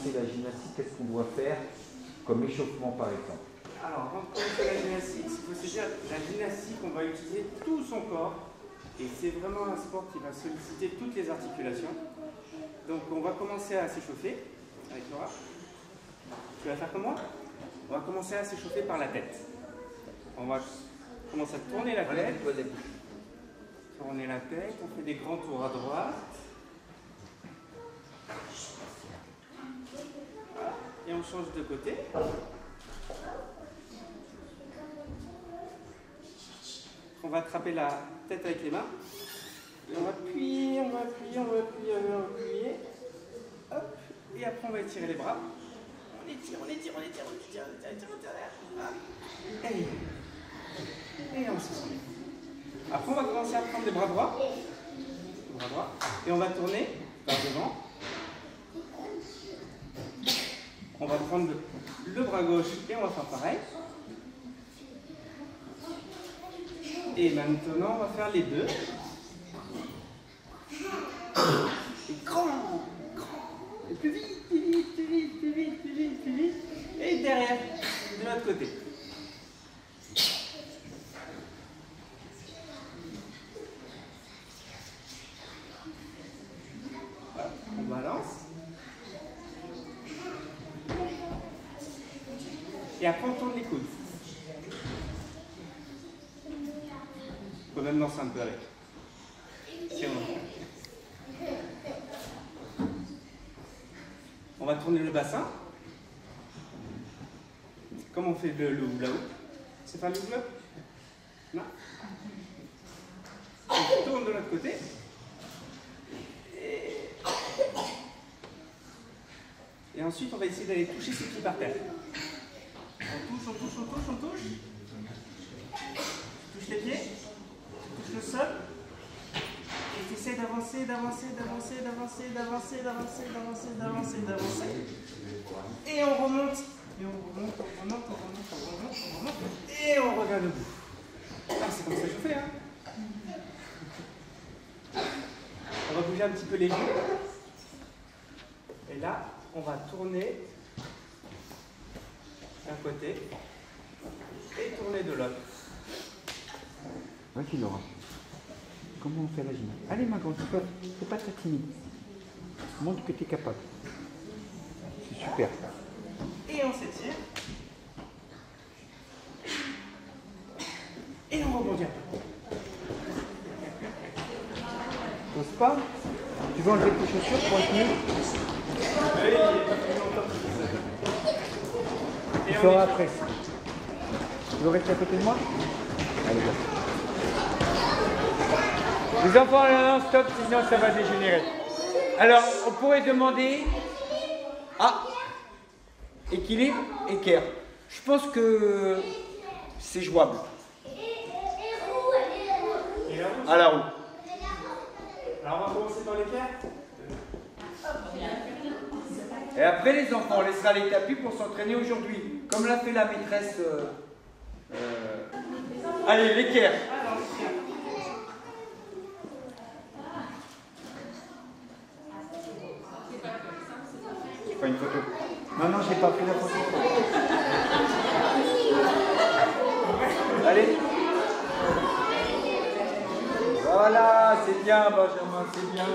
commencer la gymnastique, qu'est-ce qu'on doit faire comme échauffement par exemple? Alors, avant de commencer la gymnastique, il faut se dire, la gymnastique, on va utiliser tout son corps. Et c'est vraiment un sport qui va solliciter toutes les articulations. Donc, on va commencer à s'échauffer avec Laura. Tu vas faire comme moi? On va commencer à s'échauffer par la tête. On va commencer à tourner la tête. Tourner la tête, on fait des grands tours à droite. Et on change de côté. On va attraper la tête avec les mains. Et on va appuyer, on va appuyer, on va appuyer, on va appuyer. Hop. Et après on va étirer les bras. On étire, on étire, on étire, on étire, on étire, on étire. Et on se soulève. Après on va commencer à prendre les bras droits. Bras droits. Et on va tourner vers devant. On va prendre le bras gauche et on va faire pareil. Et maintenant, on va faire les deux. Et grand, grand. Et plus vite, plus vite, plus vite, plus vite, plus vite, plus vite. Et derrière, de l'autre côté. Voilà, on balance. Et après, on tourne les coudes. On peut même danser un peu avec. On va tourner le bassin. Comme on fait le hula hoop. C'est pas le hula hoop? Non. On tourne de l'autre côté. Et ensuite, on va essayer d'aller toucher ses pieds par terre. On touche, on touche, on touche, on touche. Tu touches les pieds. Tu touches le sol. Et tu essaies d'avancer, d'avancer, d'avancer, d'avancer, d'avancer, d'avancer, d'avancer, d'avancer, d'avancer. Et on remonte. Et on remonte, on remonte, on remonte, on remonte, on remonte. Et on revient debout. Ah, c'est comme ça que je fais, hein. On va bouger un petit peu les genoux. Et là, on va tourner d'un côté et tourner de l'autre. Vas-y Laura. Comment on fait la gymnastique? Allez Magon, faut pas être timide. Montre que tu es capable. C'est super. Et on s'étire. Et on rebondit un peu. T'oses pas? Tu veux enlever tes chaussures pour être mieux? Tu feras après. Tu veux rester à côté de moi? Allez, go. Les enfants, non, stop, sinon ça va dégénérer. Alors, on pourrait demander... Ah, équilibre, équerre. Je pense que c'est jouable. À la roue. Alors on va commencer par l'équerre. Et après les enfants, on laissera les tapis pour s'entraîner aujourd'hui. Comme l'a fait la maîtresse. Allez, l'équerre. Pas une photo. Non, non, j'ai pas pris la photo. Allez. Voilà, c'est bien, Benjamin, c'est bien.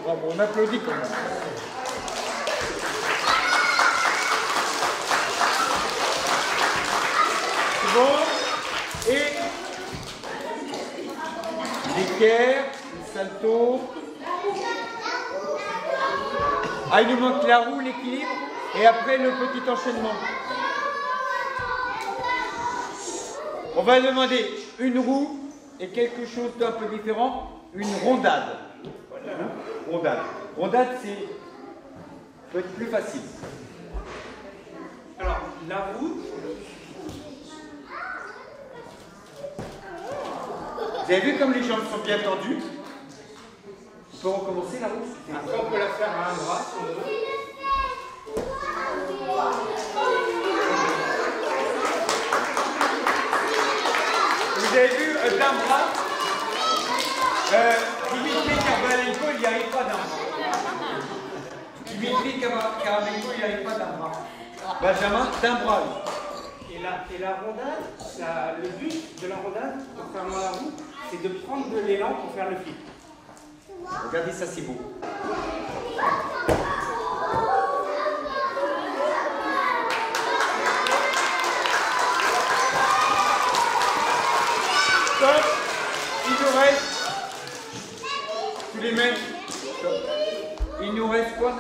Bravo, on applaudit quand même. C'est bon. Et l'équerre, le salto. Ah, il nous manque la roue, l'équilibre, et après le petit enchaînement. On va demander une roue et quelque chose d'un peu différent, une rondade. Rondade. Rondade, c'est peut être plus facile. Alors, la roue. Vous avez vu comme les jambes sont bien tendues? On peut recommencer la roue? Après, on peut la faire à un bras si on veut. Vous avez vu d'un bras, Dimitri Karbalenko, il n'y arrive pas d'un bras. Dimitri Karamenko, il n'arrive pas d'un bras. Benjamin, d'un bras. Et la rondade, le but de la rondade, contrairement à la roue, c'est de prendre de l'élan pour faire le flip. Regardez ça, c'est beau. Stop. Il nous reste tous les mêmes. Stop. Il nous reste quoi?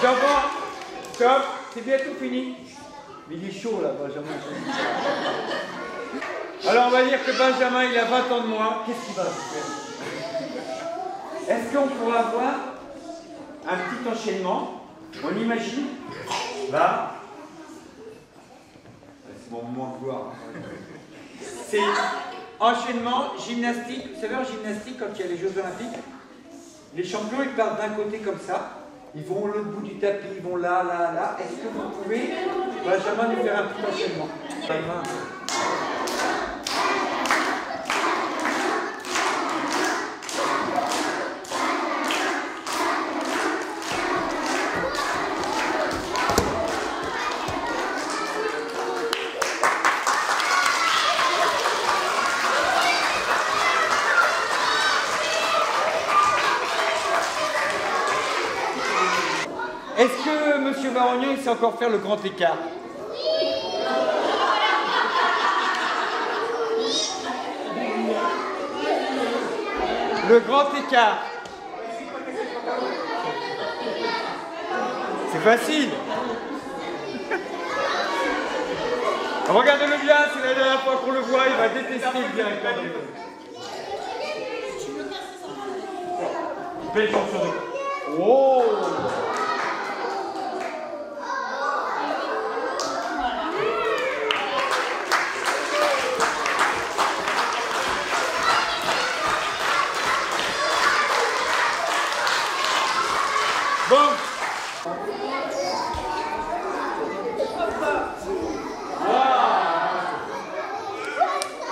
D'abord, stop, c'est bientôt fini. Mais il est chaud là, Benjamin. Alors on va dire que Benjamin, il a 20 ans de moins. Qu'est-ce qu'il va faire? Est-ce qu'on pourra avoir un petit enchaînement? On imagine, là. C'est mon moment de gloire. C'est enchaînement, gymnastique. Vous savez, en gymnastique, quand il y a les Jeux Olympiques, les champions, ils partent d'un côté comme ça. Ils vont au l'autre bout du tapis, ils vont là, là, là. Est-ce que vous pouvez, Benjamin, nous faire un petit enchaînement? Est-ce que M. Varognon, il sait encore faire le grand écart? Le grand écart. C'est facile. Regardez-le bien, c'est la dernière fois qu'on le voit, il va détester le directeur. Belle chance sur deux. Oh! Bon.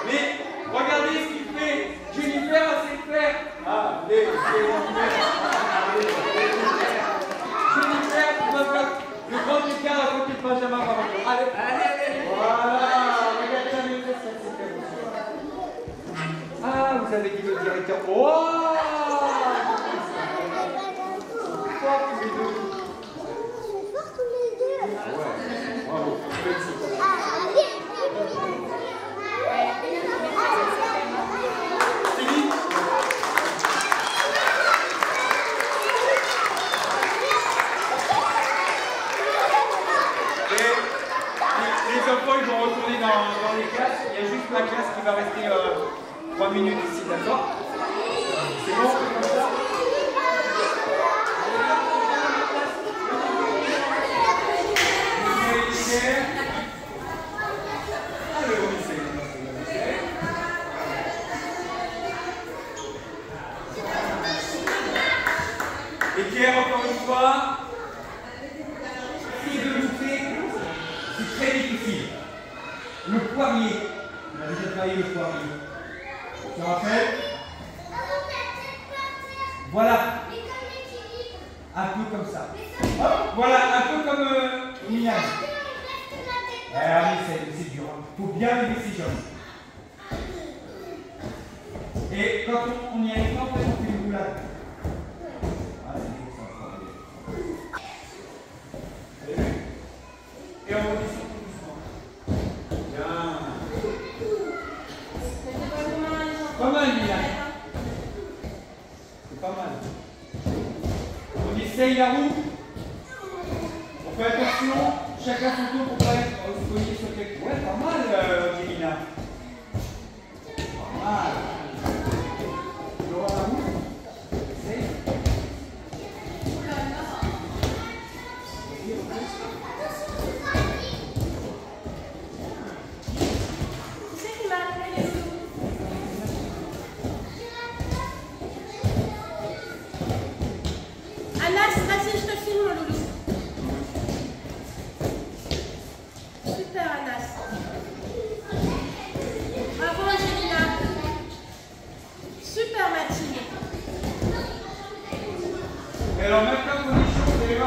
Mais regardez ce qu'il fait. Jennifer a ses faire. Allez, Jennifer, tu vas faire le grand écart à côté de Benjamin. Allez, allez. Voilà. Regardez la même chose. Ah, vous avez dit le directeur. Oh! Les enfants, ils vont retourner dans les classes. Il y a juste ma classe qui va rester 3 minutes ici, d'accord? C'est bon, comme ça? Et Pierre, encore une fois, si de lutter, c'est très difficile. Le poirier, on a déjà travaillé le poirier. Tu te rappelles? Voilà. Un peu comme ça. Hop, voilà, un peu comme Milan. Ah oui, c'est dur. Il faut bien lever ses jambes. Et quand on y arrive pas, en fait, on fait une roulade. Et on redescend tout doucement. Bien. Pas mal, Milan. C'est pas mal. On essaye la roue. On fait attention. Chacun son tour pour pas être cogné sur quelque chose. Ouais, pas mal, Jemina. Pas mal. Tu vois la roue? Essaye.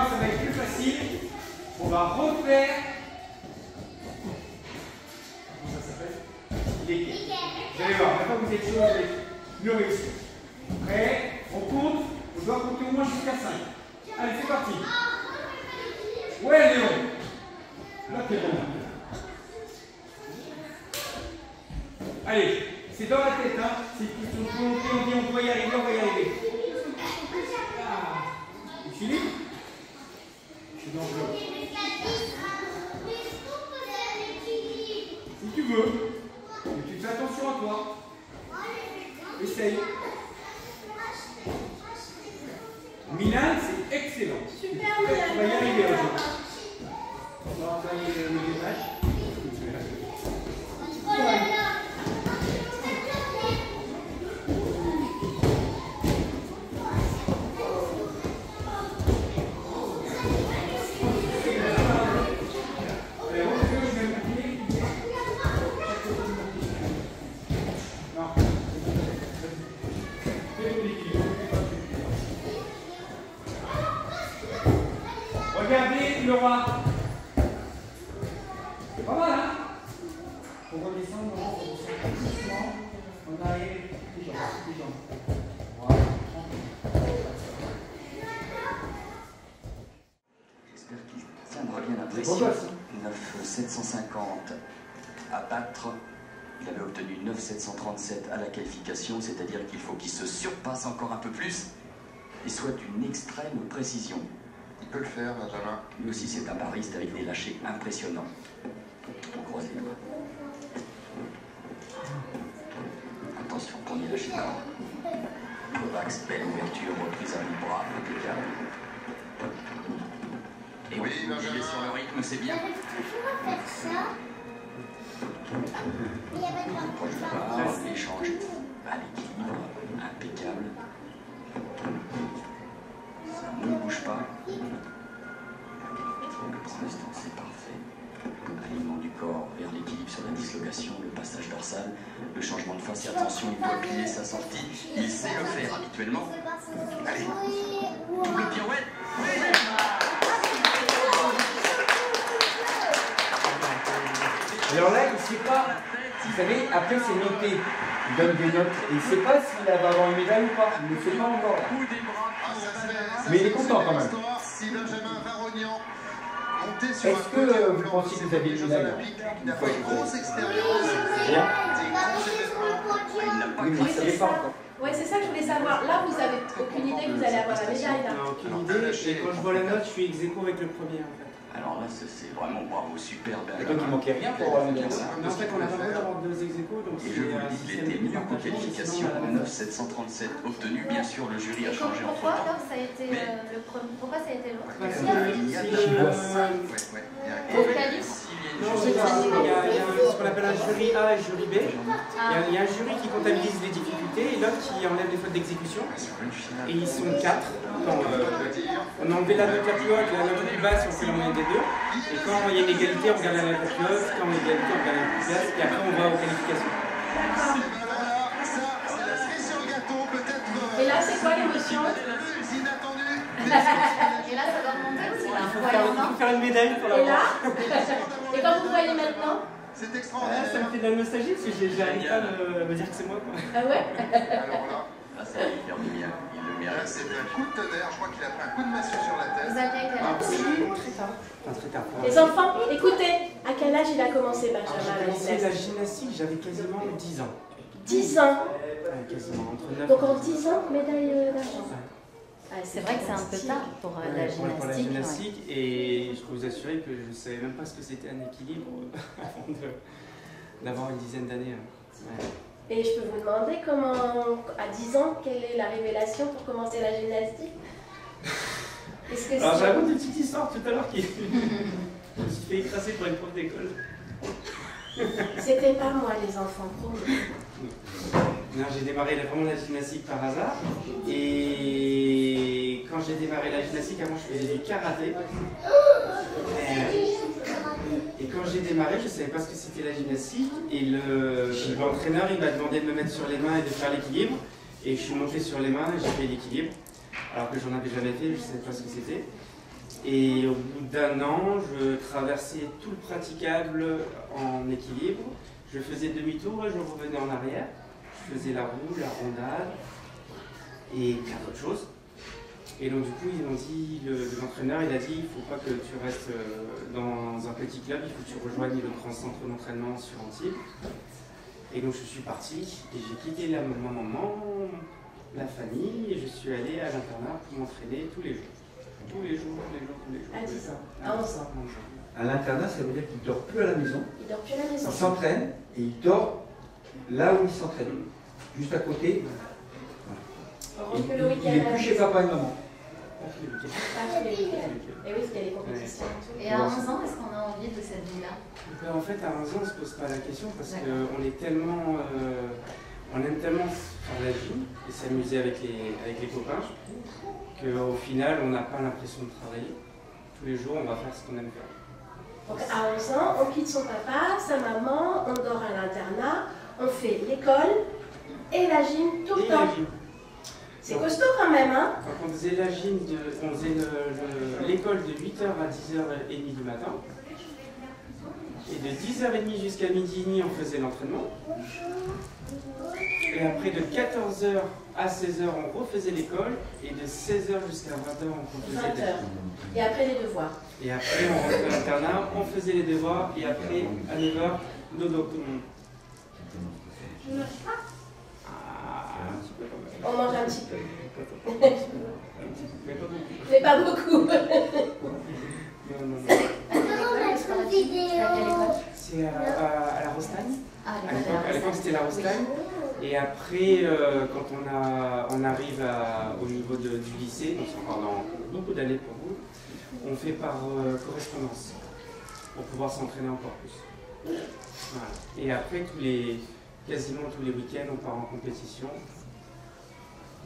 voir, ça va être plus facile. On va refaire. Comment ça s'appelle? L'équerre. Vous allez voir, maintenant vous êtes chaud, vous allez le réussir. Prêt? On compte. On doit compter au moins jusqu'à 5. Allez, c'est parti. Ouais, Léon. Là, t'es bon. Allez, c'est dans la tête, hein. C'est une volonté, on dit on va y arriver, on va y arriver. Philippe? Je suis dans le bloc. Si tu veux. Mais tu fais attention à toi. Essaye. Milan, c'est excellent. Super, tu vas y arriver aujourd'hui. On va travailler le démarche. Regardez le roi. C'est pas mal, hein? On redescend, on redescend doucement. On arrive. Les jambes. Voilà. J'espère qu'il tiendra bien la pression. 9,750 à battre. Il avait obtenu 9,737 à la qualification, c'est-à-dire qu'il faut qu'il se surpasse encore un peu plus et soit d'une extrême précision. Il peut le faire, Benjamin. Lui aussi, c'est un bariste avec des lâchers impressionnants. On croise les doigts. Attention, premier lâcher de main. Kovacs, belle ouverture, reprise à mi-bras, impeccable. Et oui, il est sur le rythme, c'est bien. Proche de barre, l'échange à l'équilibre, impeccable. Ça ne bouge pas. Pour l'instant, c'est parfait. Alignement du corps vers l'équilibre sur la dislocation, le passage dorsal, le changement de face et attention, il doit plier sa sortie. Il sait le faire habituellement. Allez, double pirouette. Alors là, il ne sait pas, vous savez, après c'est noté, il donne des notes, et il ne sait pas s'il va avoir une médaille ou pas, il ne sait pas encore. Mais il est content quand même. Est-ce que vous pensez que vous avez une médaille? Il a fait une grosse expérience. Bien. Oui, mais ça n'est pas encore. Ouais, c'est ça que je voulais savoir. Là, vous avez aucune idée que vous allez avoir la médaille, là. On n'a aucune idée, et quand je vois la note, je suis ex aequo avec le premier en fait. Alors là, c'est vraiment bravo, super. Et donc il manquait rien pour avoir une médaille. Mais en fait, on a pas le droit d'avoir deux ex aequo, donc Et je vous le dis, il était mieux qu'en qualification, 9,737 obtenu. Bien sûr, le jury a changé entre Pourquoi temps. alors ça a été le premier? Pourquoi ça a été l'autre? Parce que Il y a si des le... Au calice. Non, c'est ça. Il y a ce qu'on appelle un jury A et jury B. Il y a un jury qui comptabilise les difficultés et l'autre qui enlève les fautes d'exécution. Et ils sont 4. On a enlevé la note la plus haute, la note la plus basse, on fait la moyenne des deux. Et quand il y a une égalité, on regarde la note la plus haute. Quand il y a une égalité, on regarde la plus basse. Et après, on va aux qualifications. Et là, c'est quoi l'émotion? Et là, ça doit remonter aussi. Il faut faire une médaille pour Et là? l'avoir. Et quand vous voyez maintenant? C'est extraordinaire. Ça me fait de la nostalgie parce que j'arrive pas à me dire que c'est moi. Quoi. Ah ouais? Alors là, Ah, ça va lui faire du bien. Il le là mérite. c'est un coup de tonnerre. Je crois qu'il a pris un coup de massue sur la Vous tête. aviez quel âge? Très tard. Enfin, très tard. Les enfants, écoutez, à quel âge il a commencé, Benjamin, J'ai la commencé la gymnastique? gymnastique, j'avais quasiment 10 ans. 10 ans. Ouais, quasiment, entre 9 Donc en 10 ans, médaille d'argent. C'est vrai que c'est un peu tard pour la pour la gymnastique. gymnastique et je peux vous assurer que je ne savais même pas ce que c'était un équilibre avant d'avoir une dizaine d'années. Ouais. Et je peux vous demander comment, à 10 ans, quelle est la révélation pour commencer la gymnastique? Est-ce que Alors c'est- j'ai raconté une petite histoire tout à l'heure qui je me suis fait écraser par une prof d'école. C'était pas moi, les enfants, promis. Non, j'ai démarré vraiment la gymnastique par hasard. Et quand j'ai démarré la gymnastique, avant je faisais du karaté. Et quand j'ai démarré, je ne savais pas ce que c'était la gymnastique. Et l'entraîneur, il m'a demandé de me mettre sur les mains et de faire l'équilibre. Et je suis monté sur les mains et j'ai fait l'équilibre. Alors que j'en avais jamais fait, je ne savais pas ce que c'était. Et au bout d'un an, je traversais tout le praticable en équilibre. Je faisais demi-tour et je revenais en arrière. Je faisais la roue, la rondade et plein d'autres choses. Et donc du coup, ils ont dit, l'entraîneur, il a dit, il ne faut pas que tu restes dans un petit club, il faut que tu rejoignes le grand centre d'entraînement sur Antibes. Et donc je suis parti et j'ai quitté ma maman, la famille, et je suis allé à l'internat pour m'entraîner tous les jours. Tous les jours. À 10 ans. À 11 ans. À l'internat, ça veut dire qu'il ne dort plus à la maison. Il dort plus à la maison. Il s'entraîne et il dort là où il s'entraîne. Juste à côté. On rentre que le week-end. Il est plus chez papa et maman. Pas tous les week-ends. Et oui, parce qu'il y a les compétitions. Et à 11 ans, est-ce qu'on a envie de cette vie-là? En fait, à 11 ans, on ne se pose pas la question parce qu'on est tellement. On aime tellement faire la vie et s'amuser avec les copains qu'au final, on n'a pas l'impression de travailler. Tous les jours, on va faire ce qu'on aime faire. Donc à 11 ans, on quitte son papa, sa maman, on dort à l'internat, on fait l'école et la gym tout le temps. C'est costaud quand même, hein? Donc on faisait la gym, on faisait l'école de 8h à 10h30 du matin. Et de 10h30 jusqu'à midi et demi, on faisait l'entraînement. Et après, de 14h à 16h, on refaisait l'école. Et de 16h jusqu'à 20h, on faisait 20h. Et après les devoirs. Et après, on rentrait à l'internat, on faisait les devoirs. Et après, à 9h, dodo tout le monde. Un petit peu quand même. On mange un petit peu. Mais pas beaucoup. Mais pas beaucoup. Non. C'est à la Rostagne. À l'époque, c'était la Rostagne. Et après, quand on arrive au niveau du lycée, donc c'est encore dans beaucoup d'années pour vous, on fait par correspondance pour pouvoir s'entraîner encore plus. Voilà. Et après, quasiment tous les week-ends, on part en compétition.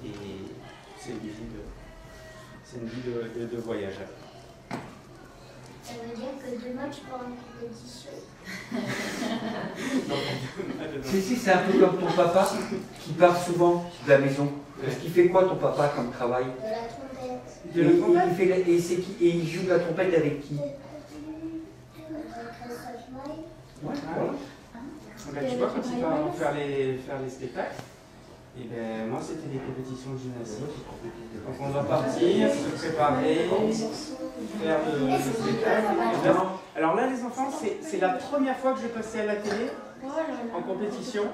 Et c'est une vie de voyage. Ça veut dire que demain tu pars en compétition. Si, c'est un peu comme ton papa qui part souvent de la maison. Parce qu'il fait quoi ton papa comme travail? De la trompette. Et il joue de la trompette avec qui? Ouais, voilà. Ben, tu vois, quand il part faire les spectacles, et ben, moi c'était des compétitions de gymnastique. Donc on va partir, se préparer, faire le spectacle. Alors là les enfants, c'est la première fois que je passais à la télé en compétition.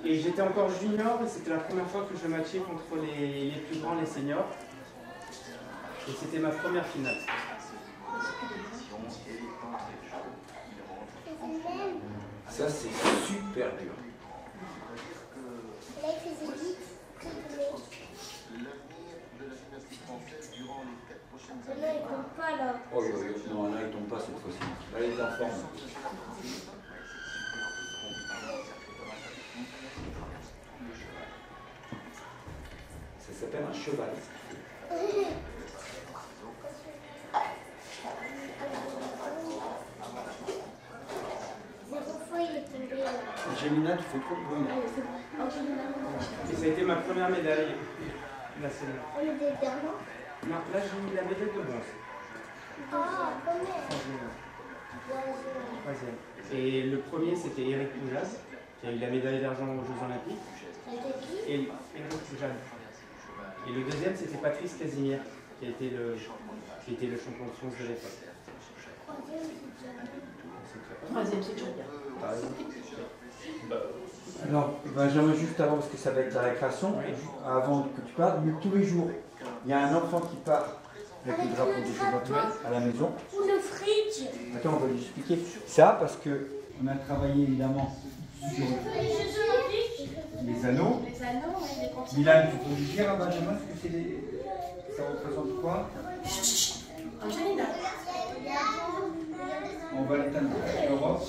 Et j'étais encore junior et c'était la première fois que je matchais contre les plus grands, les seniors. Et c'était ma première finale. Ça c'est super dur. Là, il tombe pas là. Oh non, là il tombe pas cette fois-ci. Là il est en forme. Ça s'appelle un cheval. Gemina, tu fais trop de bruit. Et ça a été ma première médaille nationale. On est des derniers. Non, là j'ai eu la médaille de bronze. Ah, combien? Troisième. Et le premier c'était Eric Poujade, qui a eu la médaille d'argent aux Jeux Olympiques. C'était qui? Et Eric Poujade. Et le deuxième c'était Patrice Casimir, qui a été le champion de France de l'époque. Troisième, c'est toujours bien. Alors, Benjamin, juste avant, parce que ça va être la récréation, avant que tu partes, mais tous les jours, il y a un enfant qui part avec le drapeau des Jeux à la maison. Ou le fridge. Attends, on va lui expliquer ça parce que on a travaillé évidemment sur les anneaux. Les anneaux, les continents. Milan, tu peux lui dire à Benjamin ce que c'est ça représente quoi? Angelina. On va l'éteindre en Europe.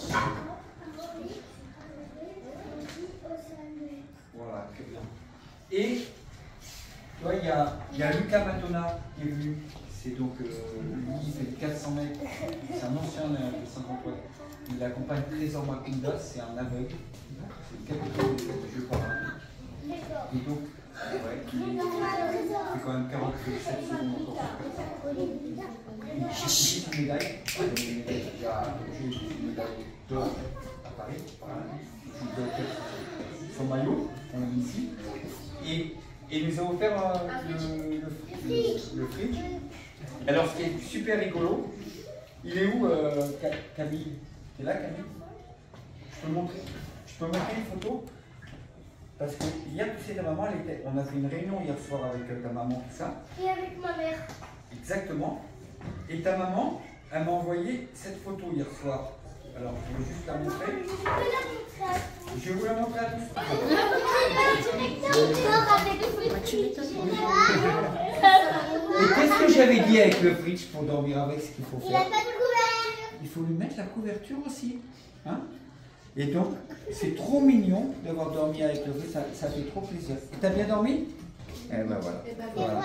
Voilà, très bien. Et tu vois, il y a Luca Matona qui est venu. C'est donc lui, il fait 400 mètres. C'est un ancien de Saint-Antoine. Il accompagne Trésor Makunda, c'est un aveugle. C'est le capitaine des Jeux paralympiques. Et donc, ouais, il fait quand même 47 secondes encore. J'ai une médaille. J'ai une médaille d'or à Paris. Voilà. Son maillot, on l'a mis ici. Et il nous a offert le fridge. Alors, ce qui est super rigolo, il est où Camille? T'es là, Camille? Je peux montrer une photo? Parce que hier, tu sais, ta maman, on a fait une réunion hier soir avec ta maman, tout ça. Et avec ma mère. Exactement. Et ta maman, elle m'a envoyé cette photo hier soir. Alors, je vais juste la montrer. Je vais vous la montrer à tous. Et qu'est-ce que j'avais dit avec le fridge pour dormir avec, ce qu'il faut Il n'a faire? pas de couverture. Il faut lui mettre la couverture aussi. Hein? Et donc, c'est trop mignon d'avoir dormi avec le fridge, ça fait trop plaisir. T'as bien dormi? Eh ben voilà. Voilà.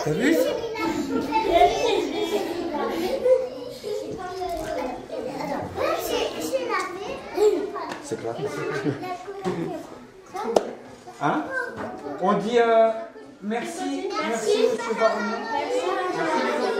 T'as vu? C'est clair. Hein? On dit merci, merci, monsieur Baron. Merci les